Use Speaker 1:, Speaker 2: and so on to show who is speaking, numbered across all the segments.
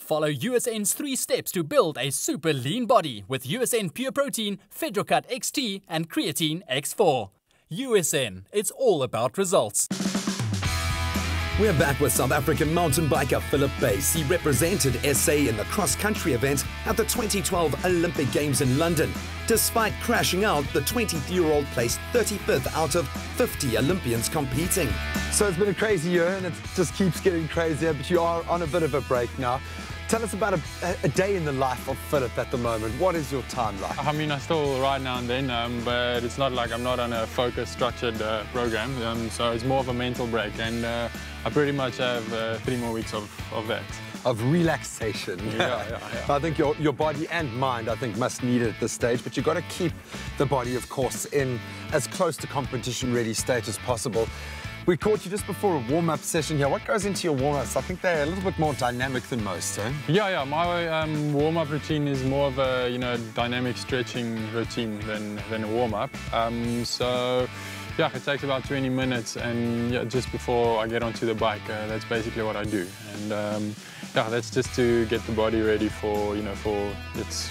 Speaker 1: Follow USN's 3 steps to build a super lean body with USN Pure Protein, FedraCut XT and Creatine X4. USN, it's all about results.
Speaker 2: We're back with South African mountain biker Philip Bass. He represented SA in the cross-country event at the 2012 Olympic Games in London. Despite crashing out, the 20-year-old placed 35th out of 50 Olympians competing.
Speaker 3: So it's been a crazy year and it just keeps getting crazier, but you are on a bit of a break now. Tell us about a day in the life of Philip at the moment. What is your time like?
Speaker 4: I mean, I still ride now and then, but it's not like I'm not on a focused, structured program. So it's more of a mental break, and I pretty much have 3 more weeks of that.
Speaker 3: Of relaxation.
Speaker 4: Yeah.
Speaker 3: I think your body and mind, must need it at this stage, but you've got to keep the body, of course, in as close to competition-ready state as possible. We caught you just before a warm-up session here. What goes into your warm-ups? I think they're a little bit more dynamic than most, eh?
Speaker 4: Yeah. My warm-up routine is more of a dynamic stretching routine than a warm-up. So yeah, it takes about 20 minutes, and just before I get onto the bike, that's basically what I do. And yeah, that's just to get the body ready for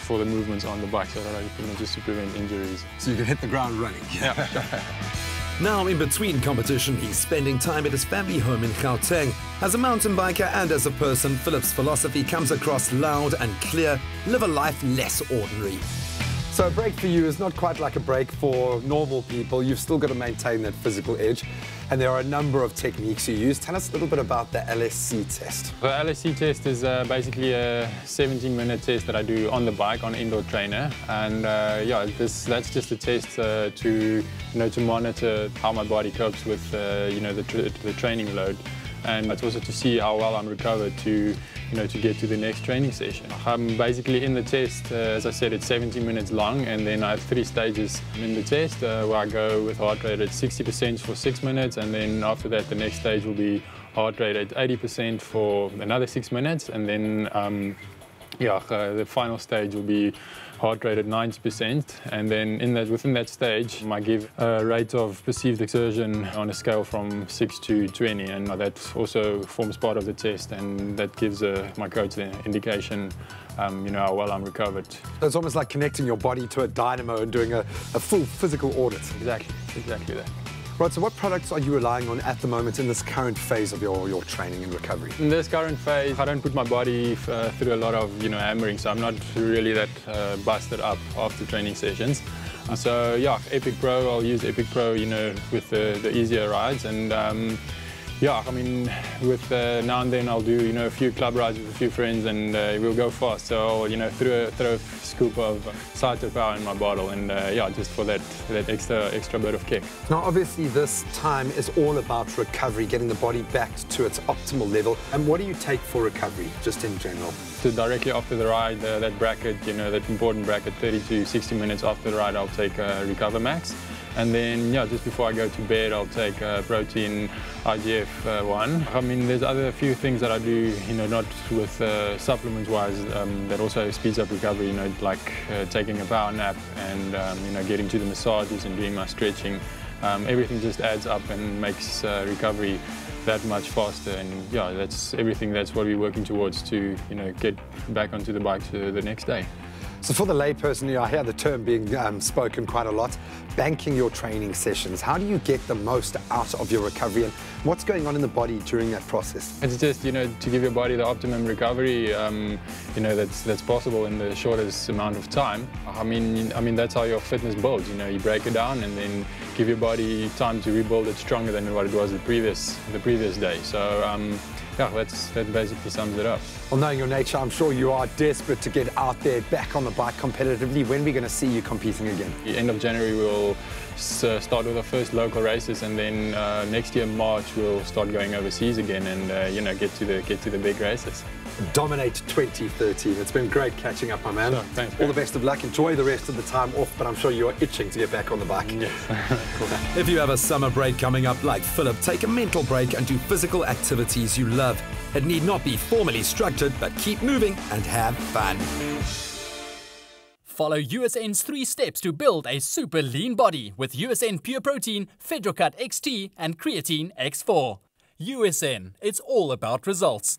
Speaker 4: for the movements on the bike, so that just to prevent injuries.
Speaker 3: So you can hit the ground running.
Speaker 4: Yeah.
Speaker 2: Now, in between competition, he's spending time at his family home in Gauteng. As a mountain biker and as a person, Philip's philosophy comes across loud and clear: live a life less ordinary.
Speaker 3: So a break for you is not quite like a break for normal people. You've still got to maintain that physical edge. And there are a number of techniques you use. Tell us a little bit about the LSC test.
Speaker 4: The LSC test is basically a 17-minute test that I do on the bike on an indoor trainer. And yeah, that's just a test to monitor how my body copes with the training load. And it's also to see how well I'm recovered to get to the next training session. I'm basically in the test, as I said, it's 17 minutes long, and then I have 3 stages in the test where I go with heart rate at 60% for 6 minutes, and then after that the next stage will be heart rate at 80% for another 6 minutes, and then the final stage will be heart rate at 90%, and then within that stage I give a rate of perceived exertion on a scale from 6 to 20, and that also forms part of the test, and that gives my coach the indication how well I'm recovered.
Speaker 3: So it's almost like connecting your body to a dynamo and doing a full physical audit.
Speaker 4: Exactly that.
Speaker 3: Right, so what products are you relying on at the moment in this current phase of your training and recovery?
Speaker 4: In this current phase, I don't put my body through a lot of hammering, so I'm not really that busted up after training sessions. So yeah, Epic Pro, I'll use Epic Pro, with the easier rides, and yeah, I mean, with now and then I'll do a few club rides with a few friends, and we'll go fast. So I'll throw a scoop of Cyto Power in my bottle, and yeah, just for that extra bit of kick.
Speaker 3: Now, obviously, this time is all about recovery, getting the body back to its optimal level. And what do you take for recovery, just in general?
Speaker 4: So directly after the ride, that bracket, that important bracket, 30 to 60 minutes after the ride, I'll take Recover Max. And then, yeah, just before I go to bed, I'll take Protein IGF-1. I mean, there's a few things that I do, not with supplements-wise, that also speeds up recovery, like taking a power nap and, getting to the massages and doing my stretching. Everything just adds up and makes recovery that much faster, and yeah, that's what we're working towards to, get back onto the bike to the next day.
Speaker 3: So for the layperson, I hear the term being spoken quite a lot, banking your training sessions. How do you get the most out of your recovery, and what's going on in the body during that process?
Speaker 4: It's just, to give your body the optimum recovery, that's possible in the shortest amount of time. I mean that's how your fitness builds, you break it down and then give your body time to rebuild it stronger than what it was the previous day. So yeah, that basically sums it up.
Speaker 3: Well, knowing your nature, I'm sure you are desperate to get out there, back on the bike competitively. When are we going to see you competing again?
Speaker 4: The end of January, we'll start with our first local races, and then next year, March, we'll start going overseas again and get to the big races.
Speaker 3: Dominate 2013. It's been great catching up, my man.
Speaker 4: Sure, thanks.
Speaker 3: All the best of luck. Enjoy the rest of the time off, but I'm sure you are itching to get back on the bike.
Speaker 4: Yes. Cool.
Speaker 2: If you have a summer break coming up like Philip, take a mental break and do physical activities you love. It need not be formally structured, but keep moving and have fun.
Speaker 1: Follow USN's 3 steps to build a super lean body with USN Pure Protein, FedraCut XT and Creatine X4. USN, it's all about results.